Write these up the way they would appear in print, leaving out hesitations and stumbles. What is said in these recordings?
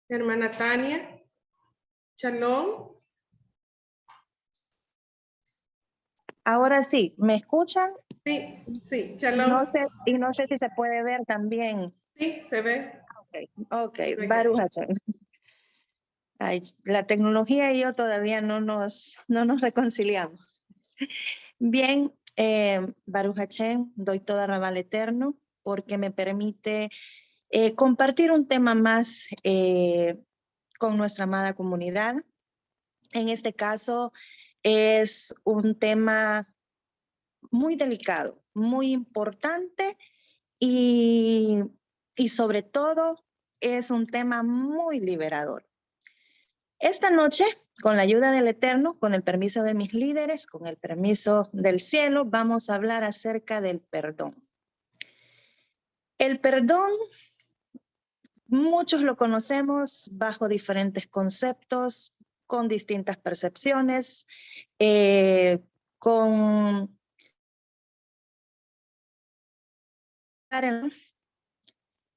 Hermana Tania, Shalom. Ahora sí, ¿me escuchan? Sí, Shalom. No sé si se puede ver también. Sí, se ve. Ok, Baruch Hashem. Ay, la tecnología y yo todavía no nos reconciliamos. Bien, Baruch Hashem, doy toda rabá al Eterno porque me permite compartir un tema más con nuestra amada comunidad. En este caso es un tema muy delicado, muy importante y sobre todo es un tema muy liberador. Esta noche, con la ayuda del Eterno, con el permiso de mis líderes, con el permiso del cielo, vamos a hablar acerca del perdón. El perdón, muchos lo conocemos bajo diferentes conceptos, con distintas percepciones, con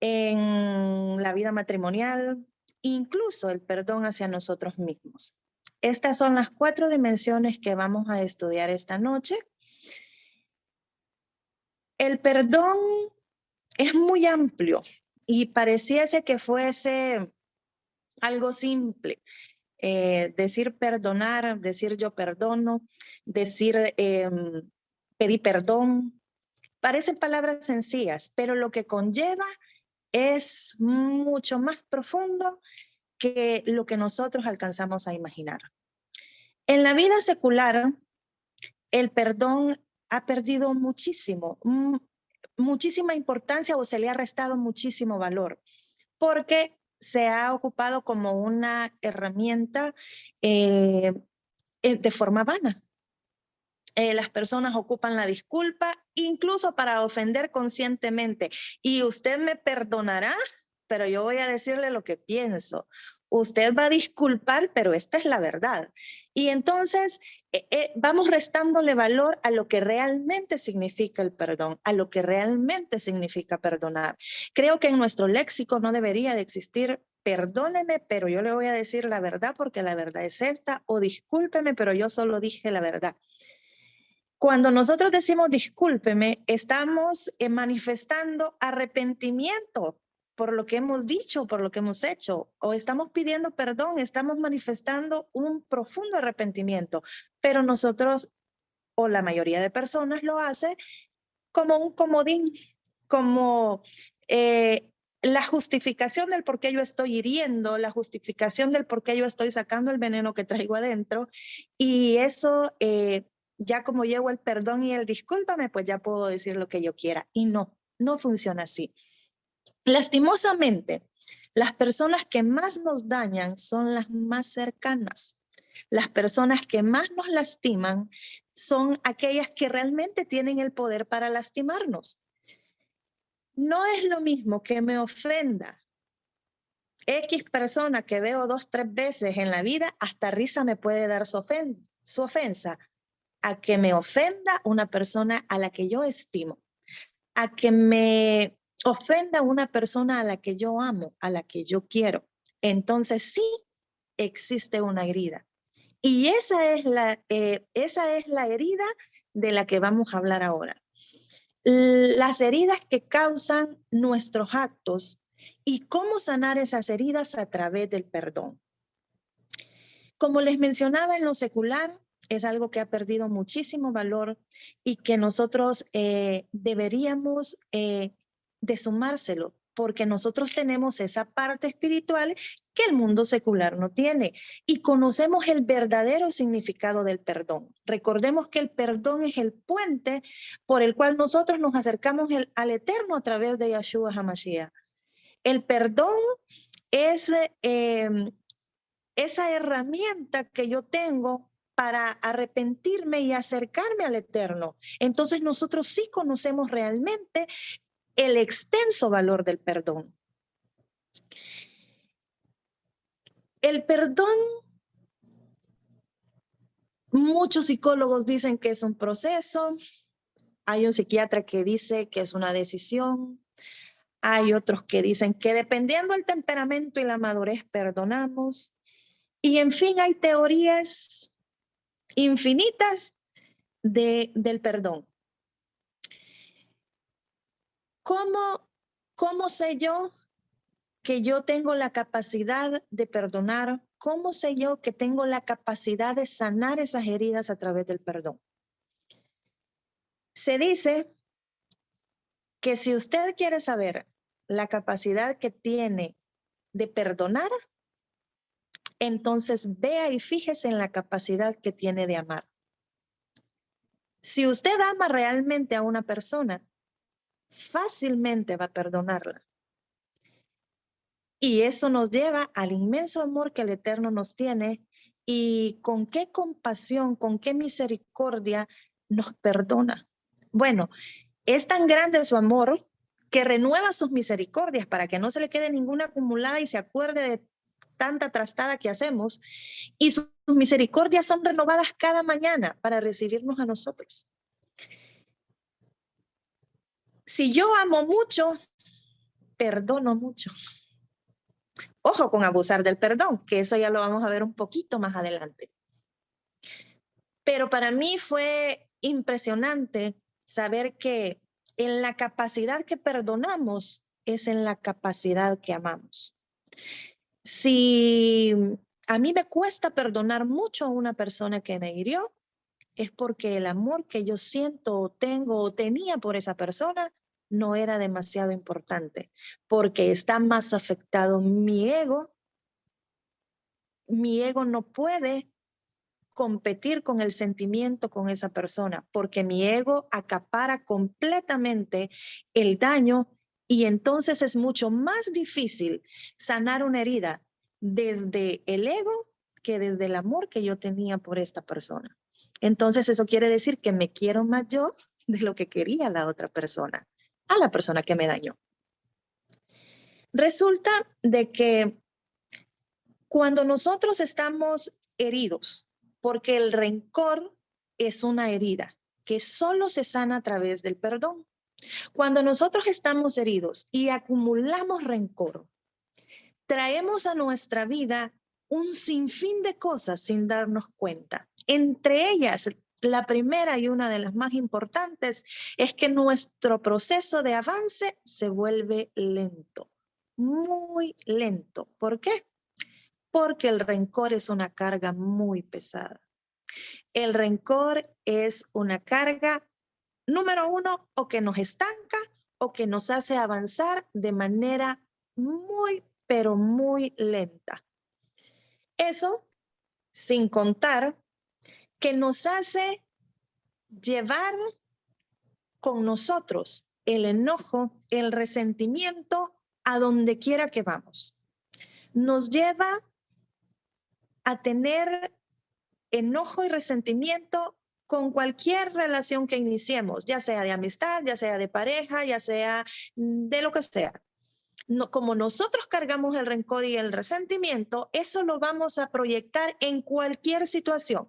en la vida matrimonial, incluso el perdón hacia nosotros mismos. Estas son las 4 dimensiones que vamos a estudiar esta noche. El perdón es muy amplio y pareciese que fuese algo simple. Decir perdonar, decir yo perdono, decir pedí perdón, parecen palabras sencillas, pero lo que conlleva es mucho más profundo que lo que nosotros alcanzamos a imaginar. En la vida secular, el perdón ha perdido muchísima importancia o se le ha restado muchísimo valor, porque se ha ocupado como una herramienta de forma vana. Las personas ocupan la disculpa incluso para ofender conscientemente. Y usted me perdonará, pero yo voy a decirle lo que pienso. Usted va a disculpar, pero esta es la verdad. Y entonces vamos restándole valor a lo que realmente significa el perdón, a lo que realmente significa perdonar. Creo que en nuestro léxico no debería de existir perdóneme, pero yo le voy a decir la verdad porque la verdad es esta, o discúlpeme, pero yo solo dije la verdad. Cuando nosotros decimos discúlpeme, estamos manifestando arrepentimiento por lo que hemos dicho, por lo que hemos hecho, o estamos pidiendo perdón, estamos manifestando un profundo arrepentimiento, pero nosotros, o la mayoría de personas lo hace como un comodín, como la justificación del por qué yo estoy hiriendo, la justificación del por qué yo estoy sacando el veneno que traigo adentro, y eso ya como llevo el perdón y el discúlpame, pues ya puedo decir lo que yo quiera. Y no funciona así. Lastimosamente, las personas que más nos dañan son las más cercanas. Las personas que más nos lastiman son aquellas que realmente tienen el poder para lastimarnos. No es lo mismo que me ofenda X persona que veo 2, 3 veces en la vida, hasta risa me puede dar su ofensa, a que me ofenda una persona a la que yo estimo, a que me ofenda una persona a la que yo amo, a la que yo quiero. Entonces sí existe una herida. Y esa es la herida de la que vamos a hablar ahora. Las heridas que causan nuestros actos y cómo sanar esas heridas a través del perdón. Como les mencionaba, en lo secular es algo que ha perdido muchísimo valor y que nosotros deberíamos de sumárselo, porque nosotros tenemos esa parte espiritual que el mundo secular no tiene y conocemos el verdadero significado del perdón. Recordemos que el perdón es el puente por el cual nosotros nos acercamos al Eterno a través de Yeshua HaMashiach. El perdón es esa herramienta que yo tengo para arrepentirme y acercarme al Eterno. Entonces nosotros sí conocemos realmente el extenso valor del perdón. El perdón, muchos psicólogos dicen que es un proceso, hay un psiquiatra que dice que es una decisión, Hay otros que dicen que dependiendo del temperamento y la madurez perdonamos. Y en fin, hay teorías infinitas del perdón. ¿Cómo sé yo que yo tengo la capacidad de perdonar? ¿Cómo sé yo que tengo la capacidad de sanar esas heridas a través del perdón? Se dice que si usted quiere saber la capacidad que tiene de perdonar, entonces vea y fíjese en la capacidad que tiene de amar. Si usted ama realmente a una persona, fácilmente va a perdonarla. Y eso nos lleva al inmenso amor que el Eterno nos tiene y con qué compasión, con qué misericordia nos perdona. Bueno, es tan grande su amor que renueva sus misericordias para que no se le quede ninguna acumulada y se acuerde de tanta trastada que hacemos. Y sus misericordias son renovadas cada mañana para recibirnos a nosotros. Si yo amo mucho, perdono mucho. Ojo con abusar del perdón, que eso ya lo vamos a ver un poquito más adelante. Pero para mí fue impresionante saber que en la capacidad que perdonamos es en la capacidad que amamos. Si a mí me cuesta perdonar mucho a una persona que me hirió, es porque el amor que yo siento o tengo o tenía por esa persona no era demasiado importante, porque está más afectado mi ego. Mi ego no puede competir con el sentimiento con esa persona, porque mi ego acapara completamente el daño y entonces es mucho más difícil sanar una herida desde el ego que desde el amor que yo tenía por esta persona. Entonces eso quiere decir que me quiero más yo de lo que quería la otra persona, a la persona que me dañó. Resulta de que cuando nosotros estamos heridos, porque el rencor es una herida que solo se sana a través del perdón. Cuando nosotros estamos heridos y acumulamos rencor, traemos a nuestra vida un sinfín de cosas sin darnos cuenta. Entre ellas, la primera y una de las más importantes es que nuestro proceso de avance se vuelve lento, muy lento. ¿Por qué? Porque el rencor es una carga muy pesada. El rencor es una carga, número uno, o que nos estanca o que nos hace avanzar de manera muy, pero muy lenta. Eso sin contar que nos hace llevar con nosotros el enojo, el resentimiento a donde quiera que vamos. Nos lleva a tener enojo y resentimiento con cualquier relación que iniciemos, ya sea de amistad, ya sea de pareja, ya sea de lo que sea. No, como nosotros cargamos el rencor y el resentimiento, eso lo vamos a proyectar en cualquier situación.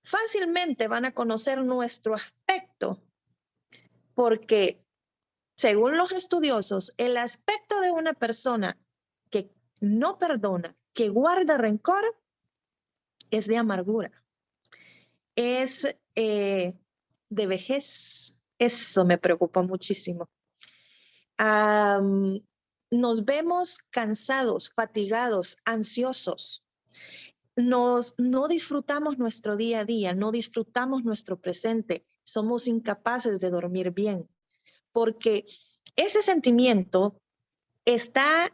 Fácilmente van a conocer nuestro aspecto porque, según los estudiosos, el aspecto de una persona que no perdona, que guarda rencor, es de amargura. Es de vejez. Eso me preocupa muchísimo. Nos vemos cansados, fatigados, ansiosos. No disfrutamos nuestro día a día, no disfrutamos nuestro presente. Somos incapaces de dormir bien porque ese sentimiento está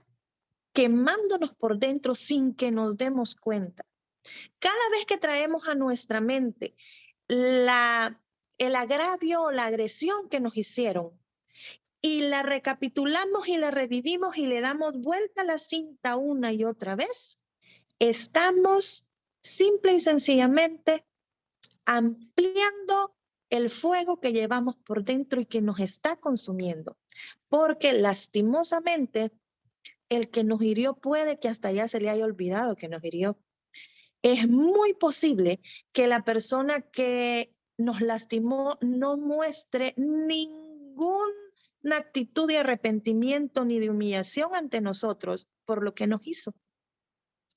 quemándonos por dentro sin que nos demos cuenta. Cada vez que traemos a nuestra mente el agravio o la agresión que nos hicieron y la recapitulamos y la revivimos y le damos vuelta a la cinta una y otra vez, estamos simple y sencillamente ampliando el fuego que llevamos por dentro y que nos está consumiendo, porque lastimosamente el que nos hirió puede que hasta ya se le haya olvidado que nos hirió. Es muy posible que la persona que nos lastimó no muestre ningún una actitud de arrepentimiento ni de humillación ante nosotros por lo que nos hizo.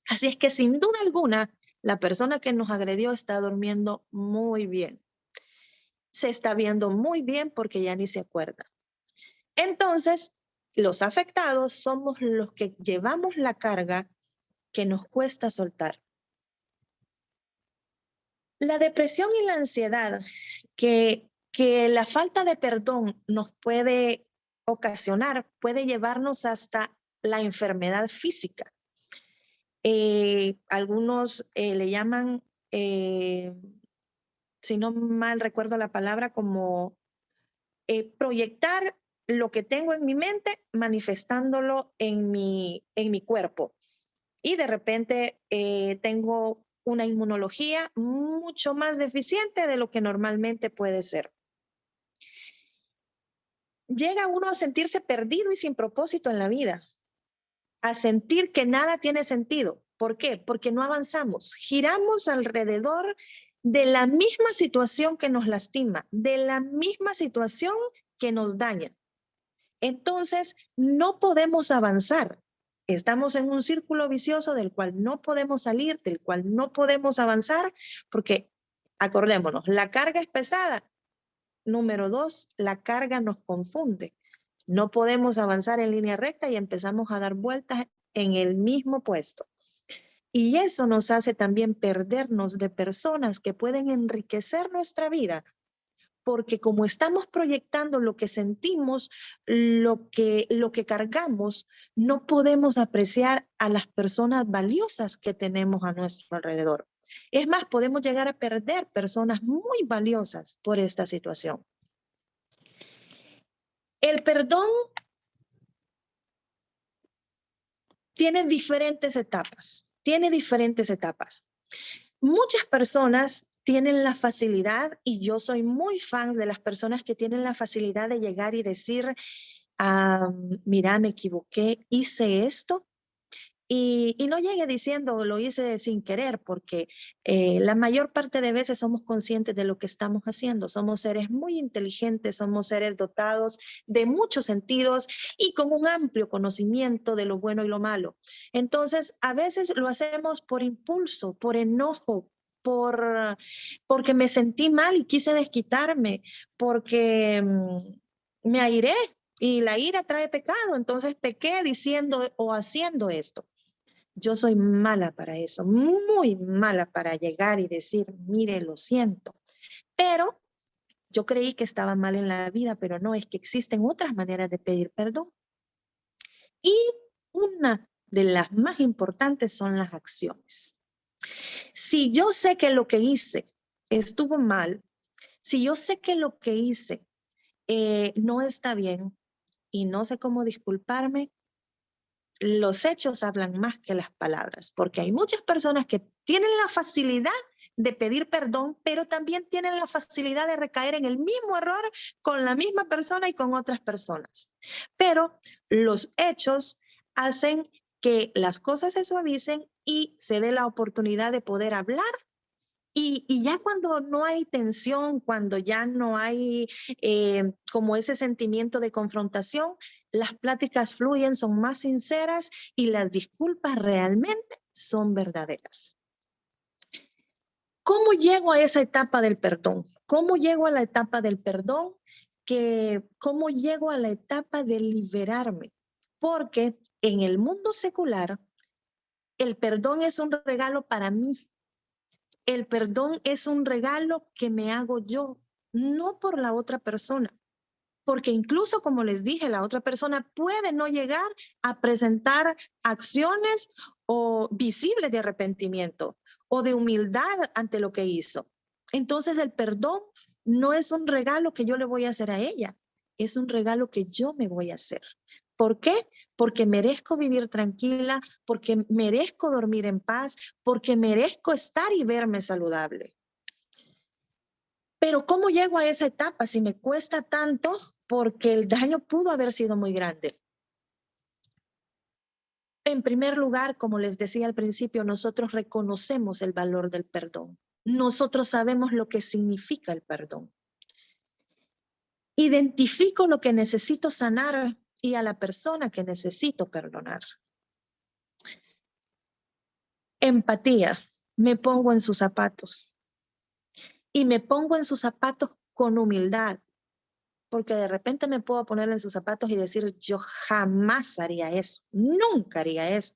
Así es que sin duda alguna, la persona que nos agredió está durmiendo muy bien. Se está viendo muy bien porque ya ni se acuerda. Entonces, los afectados somos los que llevamos la carga que nos cuesta soltar. La depresión y la ansiedad que la falta de perdón nos puede ocasionar, puede llevarnos hasta la enfermedad física. Algunos le llaman, si no mal recuerdo la palabra, como proyectar lo que tengo en mi mente, manifestándolo en mi cuerpo. Y de repente tengo una inmunología mucho más deficiente de lo que normalmente puede ser. Llega uno a sentirse perdido y sin propósito en la vida, a sentir que nada tiene sentido. ¿Por qué? Porque no avanzamos, giramos alrededor de la misma situación que nos lastima, de la misma situación que nos daña. Entonces, no podemos avanzar. Estamos en un círculo vicioso del cual no podemos salir, del cual no podemos avanzar, porque acordémonos, la carga es pesada. Número 2, la carga nos confunde. No podemos avanzar en línea recta y empezamos a dar vueltas en el mismo puesto. Y eso nos hace también perdernos de personas que pueden enriquecer nuestra vida, porque como estamos proyectando lo que sentimos, lo que cargamos, no podemos apreciar a las personas valiosas que tenemos a nuestro alrededor. Es más, podemos llegar a perder personas muy valiosas por esta situación. El perdón tiene diferentes etapas. Muchas personas tienen la facilidad, y yo soy muy fan de las personas que tienen la facilidad de llegar y decir, mira, me equivoqué, hice esto, y no llegue diciendo lo hice sin querer, porque la mayor parte de veces somos conscientes de lo que estamos haciendo. Somos seres muy inteligentes, somos seres dotados de muchos sentidos y con un amplio conocimiento de lo bueno y lo malo. Entonces, a veces lo hacemos por impulso, por enojo, porque me sentí mal y quise desquitarme, porque me airé y la ira trae pecado, entonces pequé diciendo o haciendo esto. Yo soy mala para eso, muy mala para llegar y decir, mire, lo siento. Pero yo creí que estaba mal en la vida, pero no, es que existen otras maneras de pedir perdón. Y una de las más importantes son las acciones. Si yo sé que lo que hice estuvo mal, si yo sé que lo que hice no está bien y no sé cómo disculparme, los hechos hablan más que las palabras, porque hay muchas personas que tienen la facilidad de pedir perdón, pero también tienen la facilidad de recaer en el mismo error con la misma persona y con otras personas. Pero los hechos hacen que las cosas se suavicen y se dé la oportunidad de poder hablar. Y ya cuando no hay tensión, cuando ya no hay como ese sentimiento de confrontación, las pláticas fluyen, son más sinceras y las disculpas realmente son verdaderas. ¿Cómo llego a esa etapa del perdón? ¿Cómo llego a la etapa del perdón? ¿Cómo llego a la etapa de liberarme? Porque en el mundo secular, el perdón es un regalo para mí. El perdón es un regalo que me hago yo, no por la otra persona. Porque incluso, como les dije, la otra persona puede no llegar a presentar acciones o visibles de arrepentimiento o de humildad ante lo que hizo. Entonces, el perdón no es un regalo que yo le voy a hacer a ella, es un regalo que yo me voy a hacer. ¿Por qué? Porque merezco vivir tranquila, porque merezco dormir en paz, porque merezco estar y verme saludable. Pero ¿cómo llego a esa etapa si me cuesta tanto? Porque el daño pudo haber sido muy grande. En primer lugar, como les decía al principio, nosotros reconocemos el valor del perdón. Nosotros sabemos lo que significa el perdón. Identifico lo que necesito sanar y a la persona que necesito perdonar. Empatía. Me pongo en sus zapatos. Y me pongo en sus zapatos con humildad. Porque de repente me puedo poner en sus zapatos y decir, yo jamás haría eso. Nunca haría eso.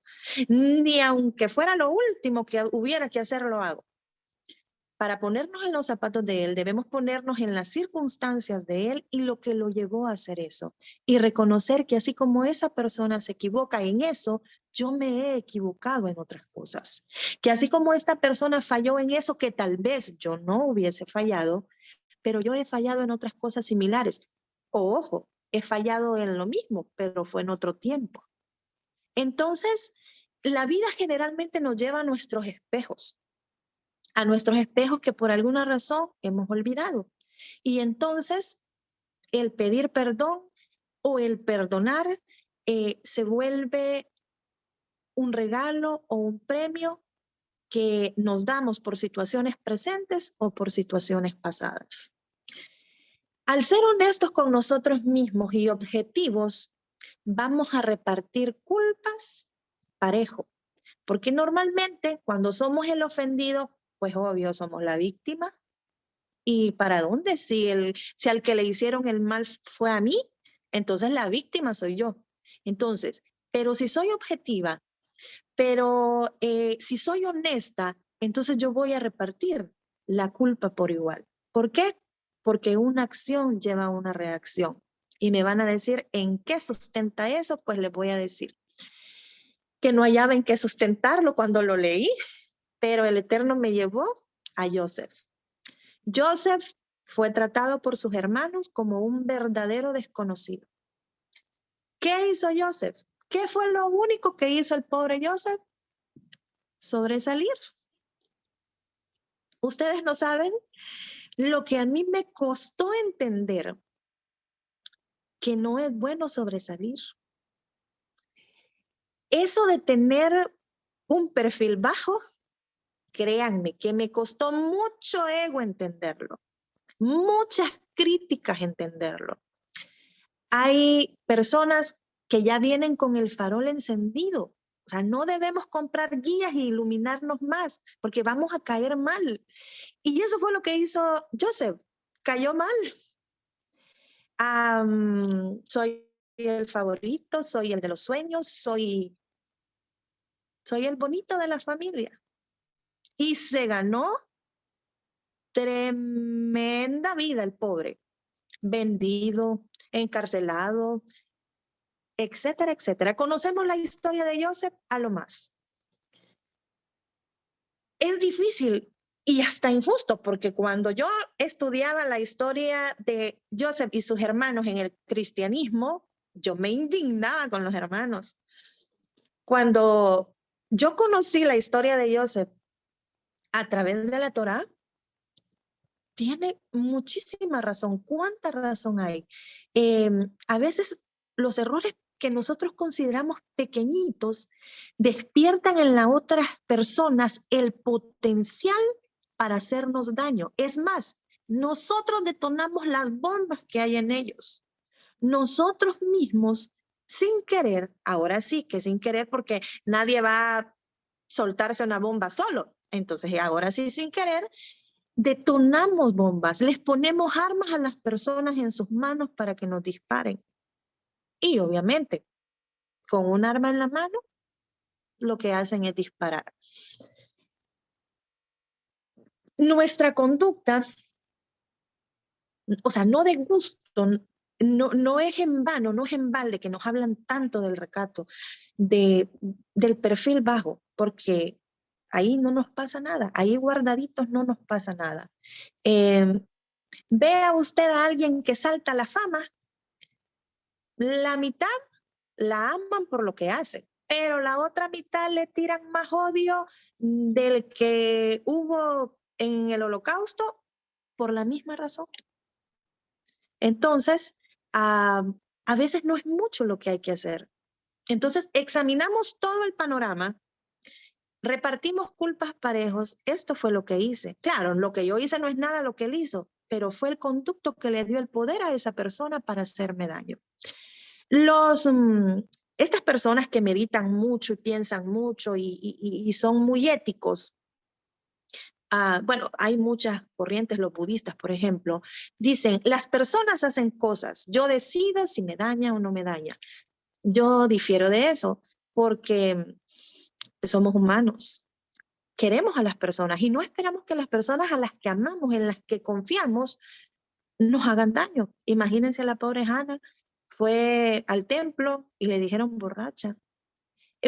Ni aunque fuera lo último que hubiera que hacer, lo hago. Para ponernos en los zapatos de él, debemos ponernos en las circunstancias de él y lo que lo llevó a hacer eso. Y reconocer que así como esa persona se equivoca en eso, yo me he equivocado en otras cosas. Que así como esta persona falló en eso que tal vez yo no hubiese fallado, pero yo he fallado en otras cosas similares. O ojo, he fallado en lo mismo, pero fue en otro tiempo. Entonces, la vida generalmente nos lleva a nuestros espejos que por alguna razón hemos olvidado. Y entonces el pedir perdón o el perdonar se vuelve un regalo o un premio que nos damos por situaciones presentes o por situaciones pasadas. Al ser honestos con nosotros mismos y objetivos, vamos a repartir culpas parejo. Porque normalmente cuando somos el ofendido, pues obvio, somos la víctima. ¿Y para dónde? Si al que le hicieron el mal fue a mí, entonces la víctima soy yo. Entonces, pero si soy objetiva, pero si soy honesta, entonces yo voy a repartir la culpa por igual. ¿Por qué? Porque una acción lleva a una reacción. Y me van a decir, ¿en qué sustenta eso? Pues les voy a decir que no hallaba en qué sustentarlo cuando lo leí, pero el Eterno me llevó a Joseph. Joseph fue tratado por sus hermanos como un verdadero desconocido. ¿Qué hizo Joseph? ¿Qué fue lo único que hizo el pobre Joseph? Sobresalir. Ustedes no saben lo que a mí me costó entender que no es bueno sobresalir. Eso de tener un perfil bajo, créanme que me costó mucho ego entenderlo, muchas críticas entenderlo. Hay personas que ya vienen con el farol encendido. O sea, no debemos comprar guías e iluminarnos más porque vamos a caer mal. Y eso fue lo que hizo Joseph. Cayó mal. Soy el favorito, soy el de los sueños, soy el bonito de la familia. Y se ganó tremenda vida el pobre. Vendido, encarcelado, etcétera, etcétera. Conocemos la historia de Joseph a lo más. Es difícil y hasta injusto, porque cuando yo estudiaba la historia de Joseph y sus hermanos en el cristianismo, yo me indignaba con los hermanos. Cuando yo conocí la historia de Joseph a través de la Torá, tiene muchísima razón. ¿Cuánta razón hay? A veces los errores que nosotros consideramos pequeñitos despiertan en las otras personas el potencial para hacernos daño. Es más, nosotros detonamos las bombas que hay en ellos. Nosotros mismos, sin querer, ahora sí que sin querer, porque nadie va a soltarse una bomba solo. Entonces, ahora sí, sin querer, detonamos bombas, les ponemos armas a las personas en sus manos para que nos disparen. Y obviamente, con un arma en la mano, lo que hacen es disparar. Nuestra conducta, o sea, no de gusto, no es en vano, no es en balde que nos hablan tanto del recato, del perfil bajo, porque ahí no nos pasa nada, ahí guardaditos no nos pasa nada. Vea usted a alguien que salta a la fama, la mitad la aman por lo que hace, pero la otra mitad le tiran más odio del que hubo en el Holocausto por la misma razón. Entonces, a veces no es mucho lo que hay que hacer. Entonces, examinamos todo el panorama, repartimos culpas parejos. Esto fue lo que hice. Claro, lo que yo hice no es nada lo que él hizo, pero fue el conducto que le dio el poder a esa persona para hacerme daño. Estas personas que meditan mucho y piensan mucho y son muy éticos, bueno, hay muchas corrientes, los budistas, por ejemplo, dicen, las personas hacen cosas, yo decido si me daña o no me daña. Yo difiero de eso porque somos humanos, queremos a las personas y no esperamos que las personas a las que amamos, en las que confiamos, nos hagan daño. Imagínense a la pobre Hannah, fue al templo y le dijeron borracha.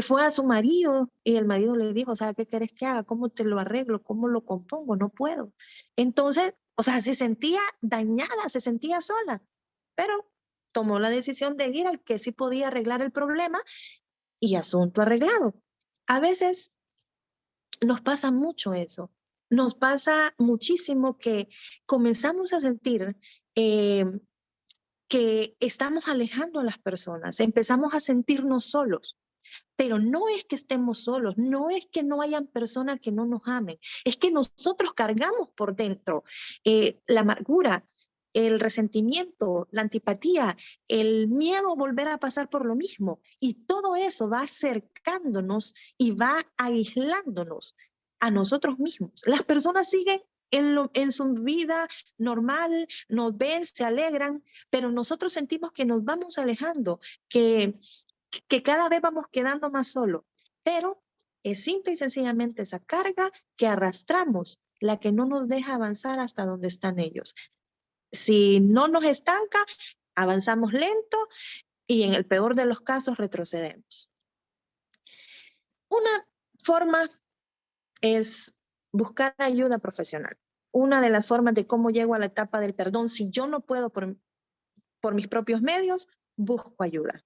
Fue a su marido y el marido le dijo, o sea, ¿qué quieres que haga? ¿Cómo te lo arreglo? ¿Cómo lo compongo? No puedo. Entonces, o sea, se sentía dañada, se sentía sola, pero tomó la decisión de ir al que sí podía arreglar el problema y asunto arreglado. A veces nos pasa mucho eso. Nos pasa muchísimo que comenzamos a sentir que estamos alejando a las personas, empezamos a sentirnos solos. Pero no es que estemos solos, no es que no hayan personas que no nos amen, es que nosotros cargamos por dentro la amargura, el resentimiento, la antipatía, el miedo a volver a pasar por lo mismo. Y todo eso va acercándonos y va aislándonos a nosotros mismos. Las personas siguen en su vida normal, nos ven, se alegran, pero nosotros sentimos que nos vamos alejando, que cada vez vamos quedando más solos, pero es simple y sencillamente esa carga que arrastramos la que no nos deja avanzar hasta donde están ellos. Si no nos estanca, avanzamos lento y en el peor de los casos retrocedemos. Una forma es buscar ayuda profesional. Una de las formas de cómo llego a la etapa del perdón, si yo no puedo por mis propios medios, busco ayuda.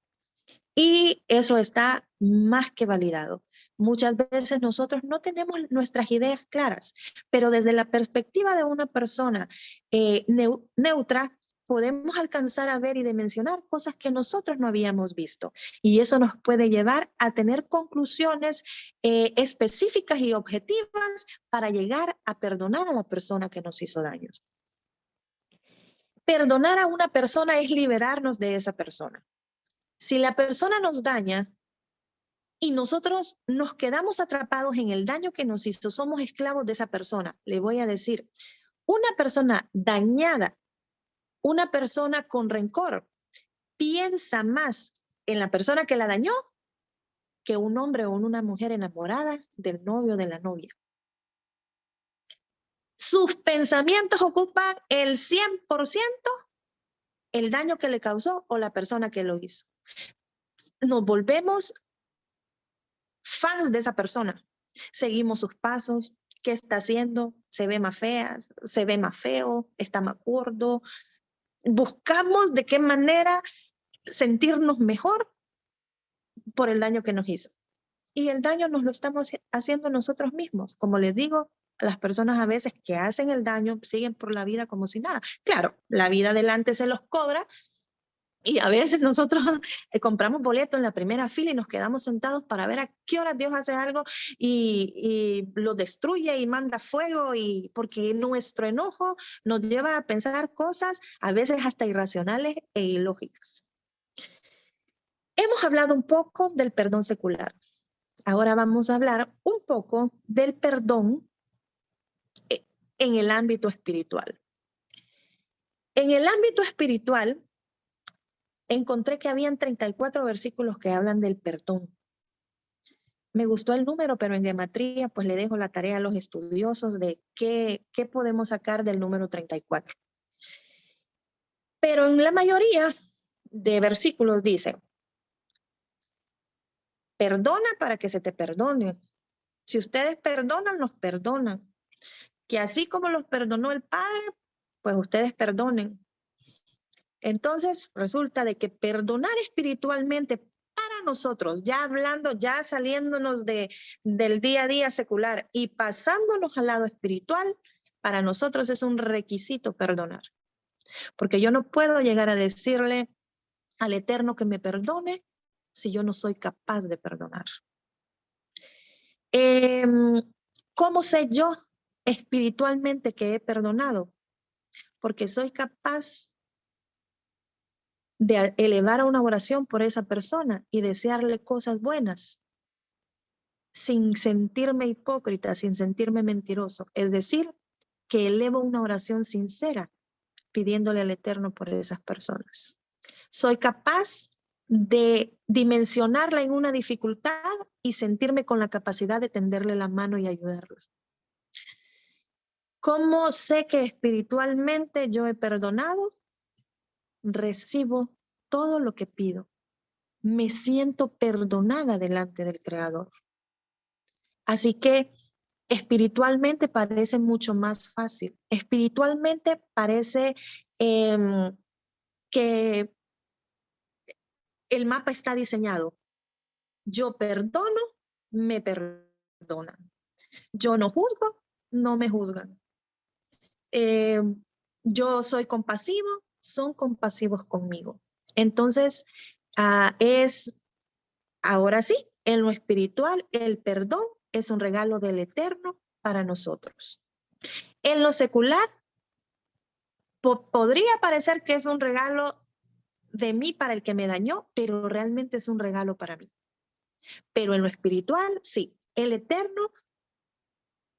Y eso está más que validado. Muchas veces nosotros no tenemos nuestras ideas claras, pero desde la perspectiva de una persona neutra, podemos alcanzar a ver y dimensionar cosas que nosotros no habíamos visto. Y eso nos puede llevar a tener conclusiones específicas y objetivas para llegar a perdonar a la persona que nos hizo daños. Perdonar a una persona es liberarnos de esa persona. Si la persona nos daña y nosotros nos quedamos atrapados en el daño que nos hizo, somos esclavos de esa persona. Le voy a decir, una persona dañada, una persona con rencor, piensa más en la persona que la dañó que un hombre o una mujer enamorada del novio o de la novia. Sus pensamientos ocupan el 100% el daño que le causó o la persona que lo hizo. Nos volvemos fans de esa persona. Seguimos sus pasos, qué está haciendo, se ve más fea, se ve más feo, está más gordo. Buscamos de qué manera sentirnos mejor por el daño que nos hizo. Y el daño nos lo estamos haciendo nosotros mismos. Como les digo, las personas a veces que hacen el daño siguen por la vida como si nada. Claro, la vida adelante se los cobra. Y a veces nosotros compramos boleto en la primera fila y nos quedamos sentados para ver a qué hora Dios hace algo y lo destruye y manda fuego, y porque nuestro enojo nos lleva a pensar cosas a veces hasta irracionales e ilógicas. Hemos hablado un poco del perdón secular. Ahora vamos a hablar un poco del perdón en el ámbito espiritual. En el ámbito espiritual, encontré que habían 34 versículos que hablan del perdón. Me gustó el número, pero en gematría pues le dejo la tarea a los estudiosos de qué podemos sacar del número 34. Pero en la mayoría de versículos dice, perdona para que se te perdone. Si ustedes perdonan, nos perdonan. Que así como los perdonó el Padre, pues ustedes perdonen. Entonces resulta de que perdonar espiritualmente para nosotros, ya hablando, ya saliéndonos del día a día secular y pasándonos al lado espiritual, para nosotros es un requisito perdonar. Porque yo no puedo llegar a decirle al Eterno que me perdone si yo no soy capaz de perdonar. ¿Cómo sé yo espiritualmente que he perdonado? porque soy capaz de elevar a una oración por esa persona y desearle cosas buenas sin sentirme hipócrita, sin sentirme mentiroso. Es decir, que elevo una oración sincera pidiéndole al Eterno por esas personas. Soy capaz de dimensionarla en una dificultad y sentirme con la capacidad de tenderle la mano y ayudarla. ¿Cómo sé que espiritualmente yo he perdonado? Recibo todo lo que pido. Me siento perdonada delante del Creador. Así que espiritualmente parece mucho más fácil. Espiritualmente parece que el mapa está diseñado. Yo perdono, me perdonan. Yo no juzgo, no me juzgan. Yo soy compasivo, son compasivos conmigo. Entonces, ahora sí, en lo espiritual, el perdón es un regalo del Eterno para nosotros. En lo secular, podría parecer que es un regalo de mí para el que me dañó, pero realmente es un regalo para mí. Pero en lo espiritual, sí, el Eterno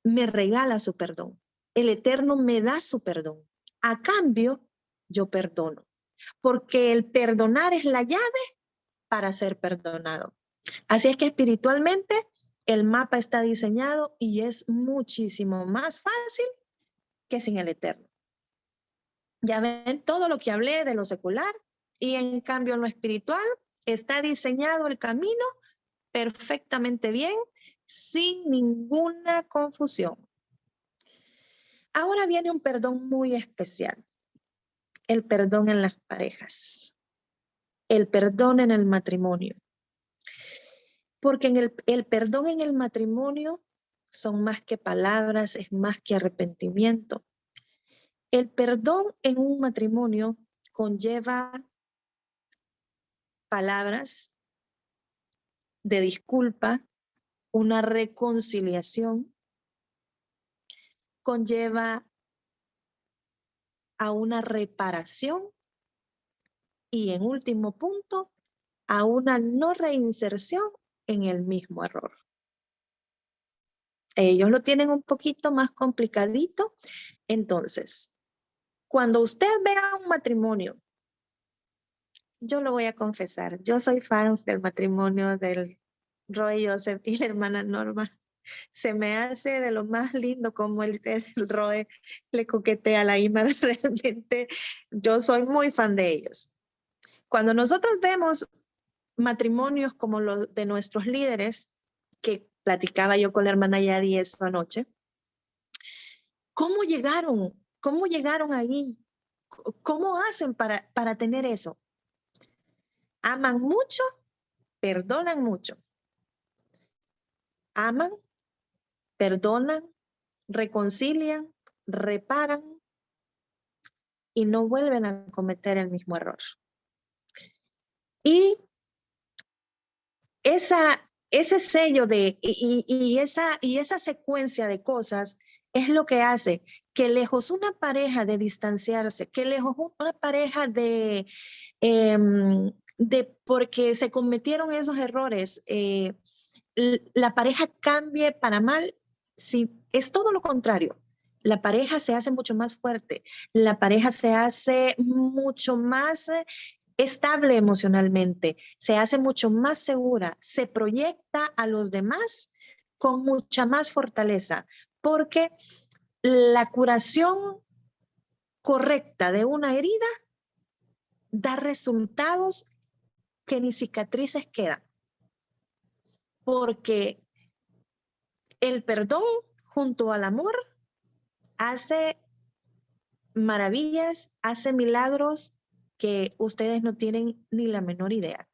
me regala su perdón. El Eterno me da su perdón. A cambio, yo perdono, porque el perdonar es la llave para ser perdonado. Así es que espiritualmente el mapa está diseñado y es muchísimo más fácil que sin el Eterno. Ya ven todo lo que hablé de lo secular y en cambio en lo espiritual está diseñado el camino perfectamente bien, sin ninguna confusión. Ahora viene un perdón muy especial, el perdón en las parejas, el perdón en el matrimonio. Porque el perdón en el matrimonio son más que palabras, es más que arrepentimiento. El perdón en un matrimonio conlleva palabras de disculpa, una reconciliación, conlleva a una reparación y en último punto, a una no reinserción en el mismo error. Ellos lo tienen un poquito más complicadito. Entonces, cuando usted vea un matrimonio, yo lo voy a confesar, yo soy fan del matrimonio del Roy Joseph y la hermana Norma. Se me hace de lo más lindo como el Roy le coquetea a la Ima. Realmente yo soy muy fan de ellos. Cuando nosotros vemos matrimonios como los de nuestros líderes, que platicaba yo con la hermana Yadi eso anoche, ¿cómo llegaron? ¿Cómo llegaron ahí? ¿Cómo hacen para tener eso? Aman mucho, perdonan mucho. Aman, perdonan, reconcilian, reparan y no vuelven a cometer el mismo error. Y ese sello y esa secuencia de cosas es lo que hace que lejos una pareja de distanciarse, que lejos una pareja de porque se cometieron esos errores, la pareja cambie para mal, si es todo lo contrario. La pareja se hace mucho más fuerte, la pareja se hace mucho más estable emocionalmente, se hace mucho más segura, se proyecta a los demás con mucha más fortaleza, porque la curación correcta de una herida da resultados que ni cicatrices quedan, porque el perdón junto al amor hace maravillas, hace milagros que ustedes no tienen ni la menor idea.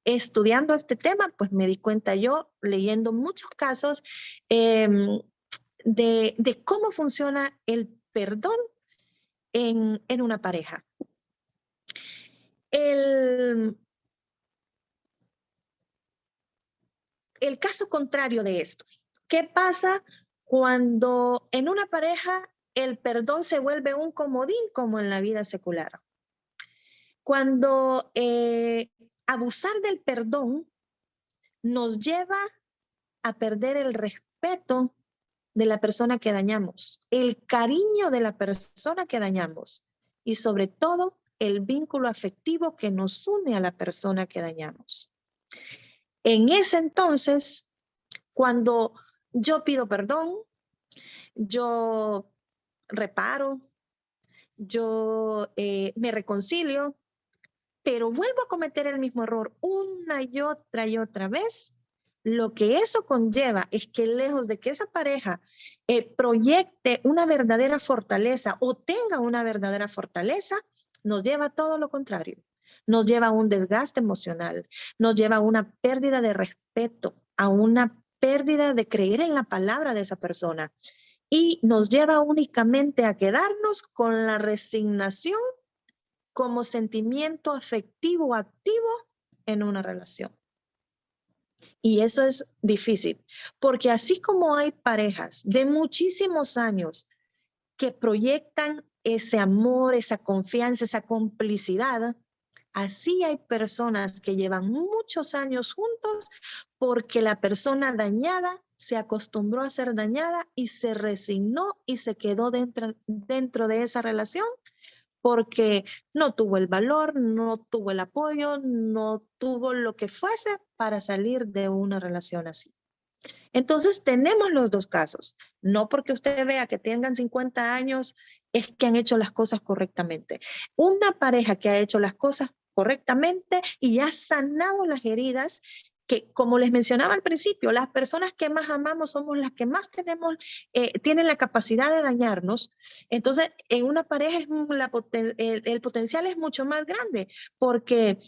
Estudiando este tema, pues me di cuenta yo, leyendo muchos casos de cómo funciona el perdón en una pareja. El caso contrario de esto, ¿qué pasa cuando en una pareja el perdón se vuelve un comodín como en la vida secular. Cuando abusar del perdón nos lleva a perder el respeto de la persona que dañamos, el cariño de la persona que dañamos y sobre todo el vínculo afectivo que nos une a la persona que dañamos. En ese entonces, cuando yo pido perdón, yo reparo, yo me reconcilio, pero vuelvo a cometer el mismo error una y otra vez, lo que eso conlleva es que lejos de que esa pareja proyecte una verdadera fortaleza o tenga una verdadera fortaleza, nos lleva a todo lo contrario. Nos lleva a un desgaste emocional, nos lleva a una pérdida de respeto, a una pérdida de creer en la palabra de esa persona y nos lleva únicamente a quedarnos con la resignación como sentimiento afectivo activo en una relación. Y eso es difícil, porque así como hay parejas de muchísimos años que proyectan ese amor, esa confianza, esa complicidad, así hay personas que llevan muchos años juntos porque la persona dañada se acostumbró a ser dañada y se resignó y se quedó dentro de esa relación porque no tuvo el valor, no tuvo el apoyo, no tuvo lo que fuese para salir de una relación así. Entonces tenemos los dos casos. No porque usted vea que tengan 50 años es que han hecho las cosas correctamente. Una pareja que ha hecho las cosas correctamente y ha sanado las heridas que, como les mencionaba al principio, las personas que más amamos somos las que más tienen la capacidad de dañarnos. Entonces, en una pareja el potencial es mucho más grande porque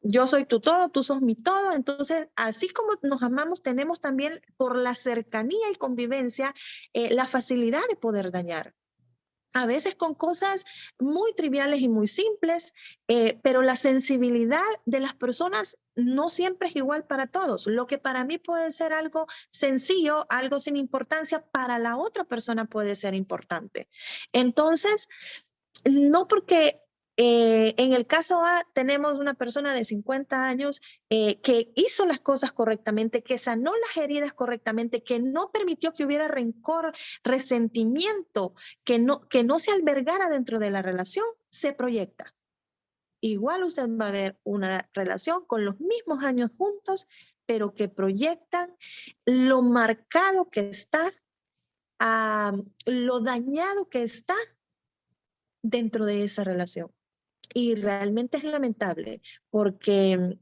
yo soy tu todo, tú sos mi todo. Entonces, así como nos amamos, tenemos también por la cercanía y convivencia la facilidad de poder dañar. A veces con cosas muy triviales y muy simples, pero la sensibilidad de las personas no siempre es igual para todos. Lo que para mí puede ser algo sencillo, algo sin importancia, para la otra persona puede ser importante. Entonces, no porque en el caso A tenemos una persona de 50 años que hizo las cosas correctamente, que sanó las heridas correctamente, que no permitió que hubiera rencor, resentimiento, que no se albergara dentro de la relación, se proyecta. Igual usted va a ver una relación con los mismos años juntos, pero que proyectan lo marcado que está, lo dañado que está dentro de esa relación. Y realmente es lamentable porque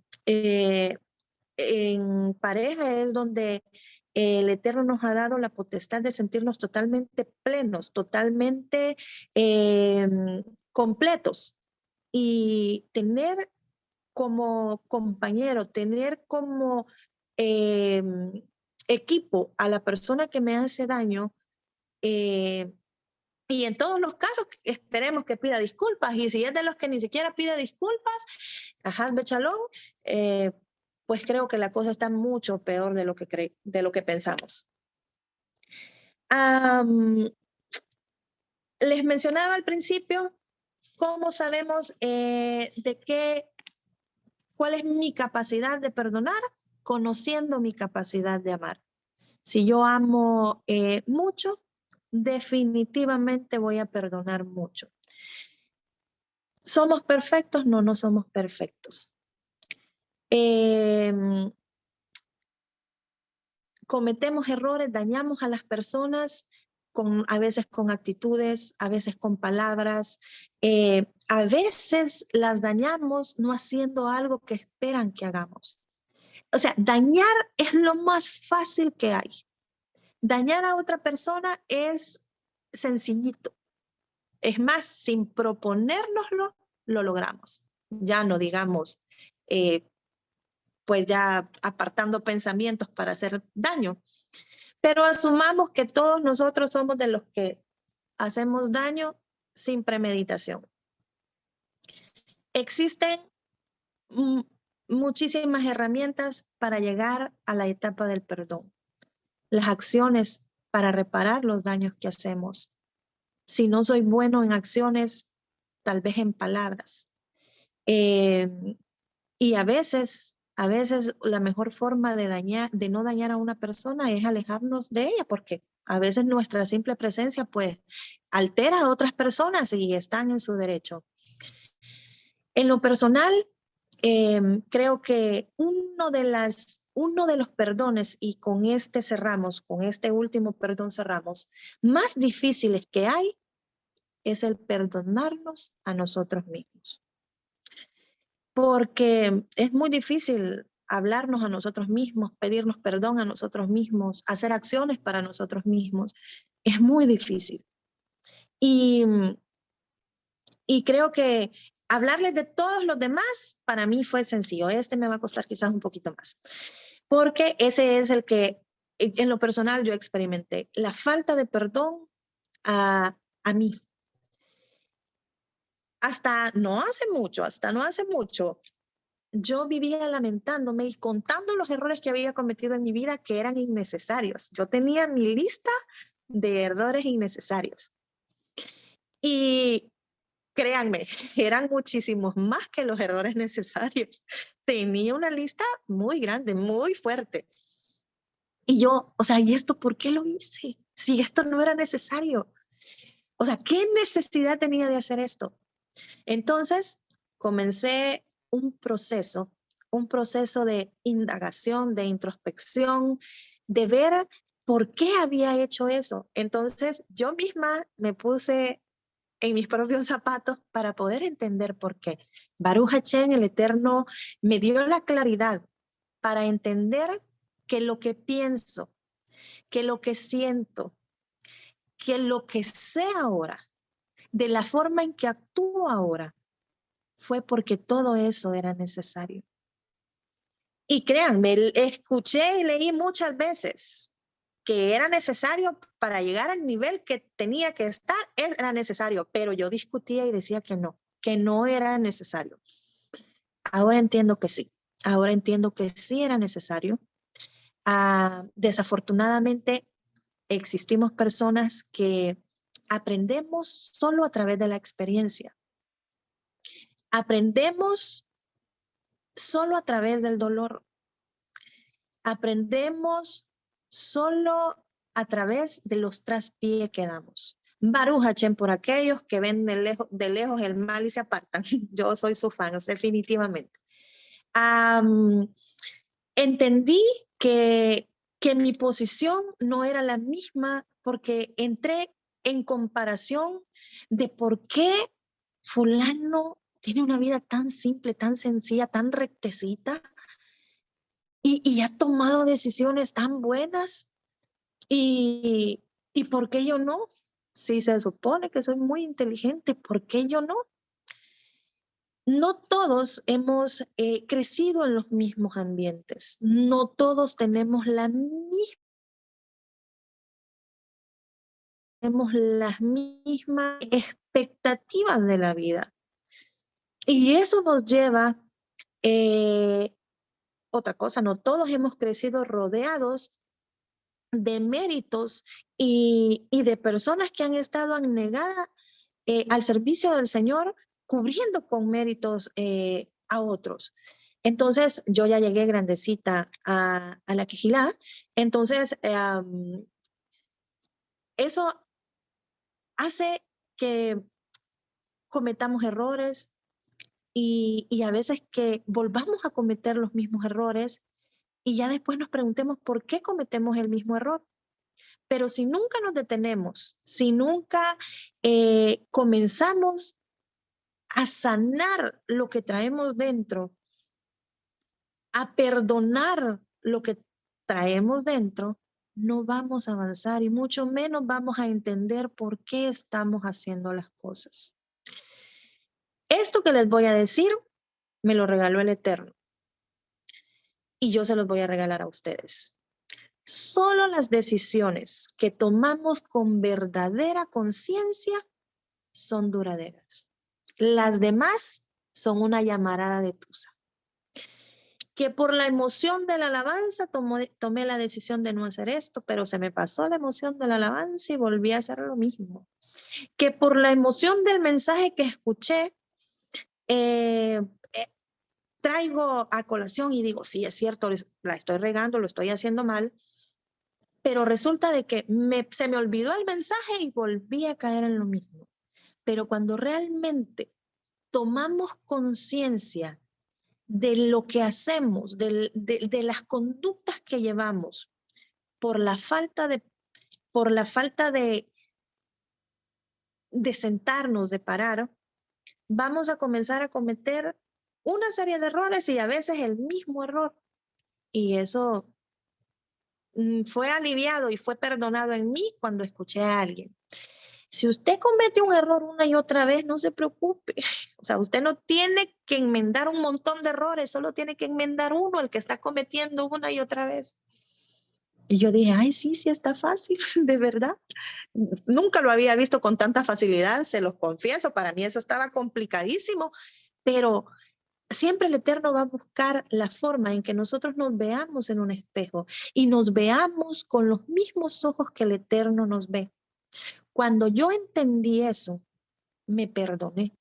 en pareja es donde el Eterno nos ha dado la potestad de sentirnos totalmente plenos, totalmente completos y tener como compañero, tener como eh, equipo a la persona que me hace daño. Y en todos los casos esperemos que pida disculpas. Y si es de los que ni siquiera pide disculpas, ajá, Bechalón, pues creo que la cosa está mucho peor de lo que pensamos. Les mencionaba al principio cómo sabemos cuál es mi capacidad de perdonar, conociendo mi capacidad de amar. Si yo amo mucho, definitivamente voy a perdonar mucho. ¿Somos perfectos? No, no somos perfectos. Cometemos errores, dañamos a las personas, a veces con actitudes, a veces con palabras, a veces las dañamos no haciendo algo que esperan que hagamos. O sea, dañar es lo más fácil que hay. Dañar a otra persona es sencillito. Es más, sin proponérnoslo, lo logramos. Ya no digamos, pues ya apartando pensamientos para hacer daño. Pero asumamos que todos nosotros somos de los que hacemos daño sin premeditación. Existen muchísimas herramientas para llegar a la etapa del perdón. Las acciones para reparar los daños que hacemos. Si no soy bueno en acciones, tal vez en palabras. Y a veces la mejor forma de no dañar a una persona es alejarnos de ella, porque a veces nuestra simple presencia pues altera a otras personas y están en su derecho. En lo personal, creo que uno de los perdones, y con este cerramos, con este último perdón cerramos, más difíciles que hay, es el perdonarnos a nosotros mismos. Porque es muy difícil hablarnos a nosotros mismos, pedirnos perdón a nosotros mismos, hacer acciones para nosotros mismos. Es muy difícil. Y creo que hablarles de todos los demás para mí fue sencillo. Este me va a costar quizás un poquito más. Porque ese es el que en lo personal yo experimenté. La falta de perdón a mí. Hasta no hace mucho, yo vivía lamentándome y contando los errores que había cometido en mi vida que eran innecesarios. Yo tenía mi lista de errores innecesarios. Y créanme, eran muchísimos más que los errores necesarios. Tenía una lista muy grande, muy fuerte. Y yo, o sea, ¿y esto por qué lo hice? Si esto no era necesario. O sea, ¿qué necesidad tenía de hacer esto? Entonces, comencé un proceso de indagación, de introspección, de ver por qué había hecho eso. Entonces, yo misma me puse en mis propios zapatos para poder entender por qué. Baruch Hashem, el Eterno, me dio la claridad para entender que lo que pienso, que lo que siento, que lo que sé ahora, de la forma en que actúo ahora, fue porque todo eso era necesario. Y créanme, escuché y leí muchas veces que era necesario para llegar al nivel que tenía que estar, era necesario, pero yo discutía y decía que no era necesario. Ahora entiendo que sí, ahora entiendo que sí era necesario. Desafortunadamente, existimos personas que aprendemos solo a través de la experiencia. Aprendemos solo a través del dolor. Aprendemos solo a través de los traspiés que damos. Baruch Hashem por aquellos que ven de lejos el mal y se apartan. Yo soy su fan, definitivamente. Entendí que mi posición no era la misma porque entré en comparación de por qué fulano tiene una vida tan simple, tan sencilla, tan rectecita y ha tomado decisiones tan buenas y por qué yo no. Si se supone que soy muy inteligente, ¿por qué yo no? No todos hemos crecido en los mismos ambientes, no todos tenemos las mismas expectativas de la vida. Y eso nos lleva, otra cosa, no todos hemos crecido rodeados de méritos y de personas que han estado abnegadas al servicio del Señor, cubriendo con méritos a otros. Entonces, yo ya llegué grandecita a la Quijilá. Entonces, eso hace que cometamos errores y a veces que volvamos a cometer los mismos errores y ya después nos preguntemos por qué cometemos el mismo error. Pero si nunca nos detenemos, si nunca comenzamos a sanar lo que traemos dentro, a perdonar lo que traemos dentro, no vamos a avanzar y mucho menos vamos a entender por qué estamos haciendo las cosas. Esto que les voy a decir me lo regaló el Eterno y yo se los voy a regalar a ustedes. Solo las decisiones que tomamos con verdadera conciencia son duraderas. Las demás son una llamarada de tusa. que por la emoción de la alabanza tomé la decisión de no hacer esto, pero se me pasó la emoción de la alabanza y volví a hacer lo mismo. Que por la emoción del mensaje que escuché, traigo a colación y digo, sí, es cierto, la estoy regando, lo estoy haciendo mal, pero resulta de que se me olvidó el mensaje y volví a caer en lo mismo. Pero cuando realmente tomamos conciencia de lo que hacemos, de las conductas que llevamos, por la falta de sentarnos, de parar, vamos a comenzar a cometer una serie de errores y a veces el mismo error. Y eso fue aliviado y fue perdonado en mí cuando escuché a alguien. Si usted comete un error una y otra vez, no se preocupe. O sea, usted no tiene que enmendar un montón de errores, solo tiene que enmendar uno, el que está cometiendo una y otra vez. Y yo dije, ay, sí, sí está fácil, de verdad. Nunca lo había visto con tanta facilidad, se los confieso, para mí eso estaba complicadísimo, pero siempre el Eterno va a buscar la forma en que nosotros nos veamos en un espejo y nos veamos con los mismos ojos que el Eterno nos ve. Cuando yo entendí eso, me perdoné.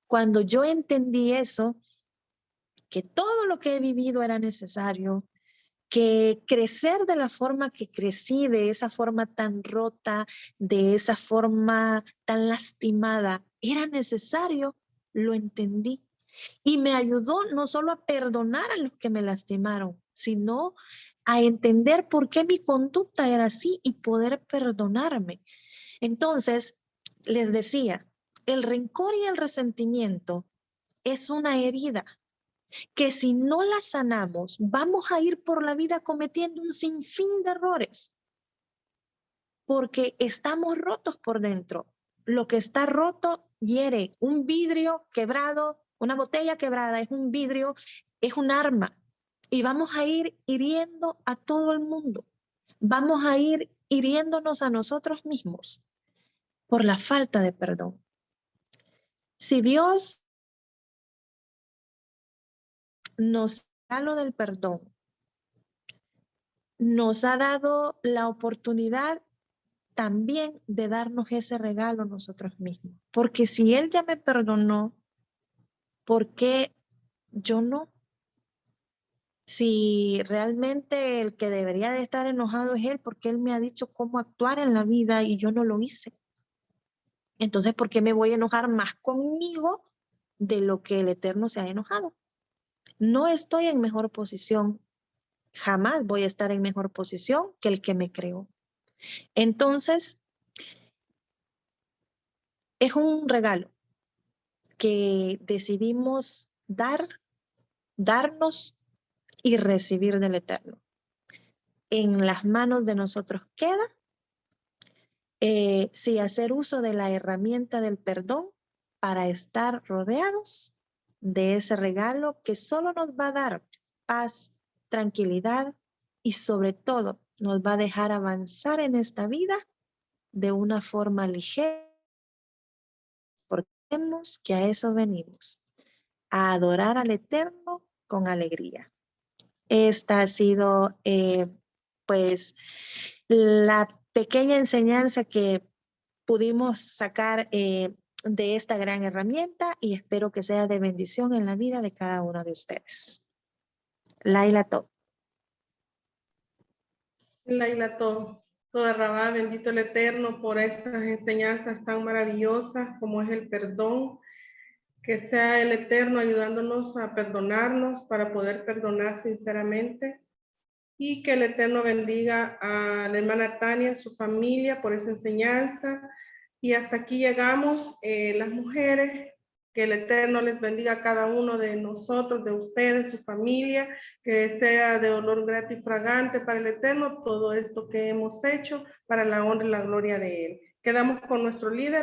Cuando yo entendí eso, que todo lo que he vivido era necesario, que crecer de la forma que crecí, de esa forma tan rota, de esa forma tan lastimada, era necesario, lo entendí. Y me ayudó no solo a perdonar a los que me lastimaron, sino a entender por qué mi conducta era así y poder perdonarme. Entonces, les decía, el rencor y el resentimiento es una herida que si no la sanamos, vamos a ir por la vida cometiendo un sinfín de errores, porque estamos rotos por dentro. Lo que está roto hiere. Un vidrio quebrado, una botella quebrada es un vidrio, es un arma, y vamos a ir hiriendo a todo el mundo. Vamos a ir hiriéndonos a nosotros mismos por la falta de perdón. Si Dios nos da lo del perdón, nos ha dado la oportunidad también de darnos ese regalo nosotros mismos. Porque si Él ya me perdonó, ¿por qué yo no? Si realmente el que debería de estar enojado es Él, porque Él me ha dicho cómo actuar en la vida y yo no lo hice. Entonces, ¿por qué me voy a enojar más conmigo de lo que el Eterno se ha enojado? No estoy en mejor posición. Jamás voy a estar en mejor posición que el que me creó. Entonces, es un regalo que decidimos darnos y recibir del Eterno. En las manos de nosotros queda si hacer uso de la herramienta del perdón para estar rodeados de ese regalo que solo nos va a dar paz, tranquilidad y sobre todo nos va a dejar avanzar en esta vida de una forma ligera, porque vemos que a eso venimos, a adorar al Eterno con alegría. Esta ha sido pues la pequeña enseñanza que pudimos sacar de esta gran herramienta y espero que sea de bendición en la vida de cada uno de ustedes. Laila Top. Laila, toda Rabá, bendito el Eterno por esas enseñanzas tan maravillosas como es el perdón. Que sea el Eterno ayudándonos a perdonarnos para poder perdonar sinceramente. Y que el Eterno bendiga a la hermana Tania, su familia, por esa enseñanza. Y hasta aquí llegamos, las mujeres. Que el Eterno les bendiga a cada uno de nosotros, de ustedes, su familia, que sea de olor grato y fragante para el Eterno todo esto que hemos hecho para la honra y la gloria de Él. Quedamos con nuestro líder.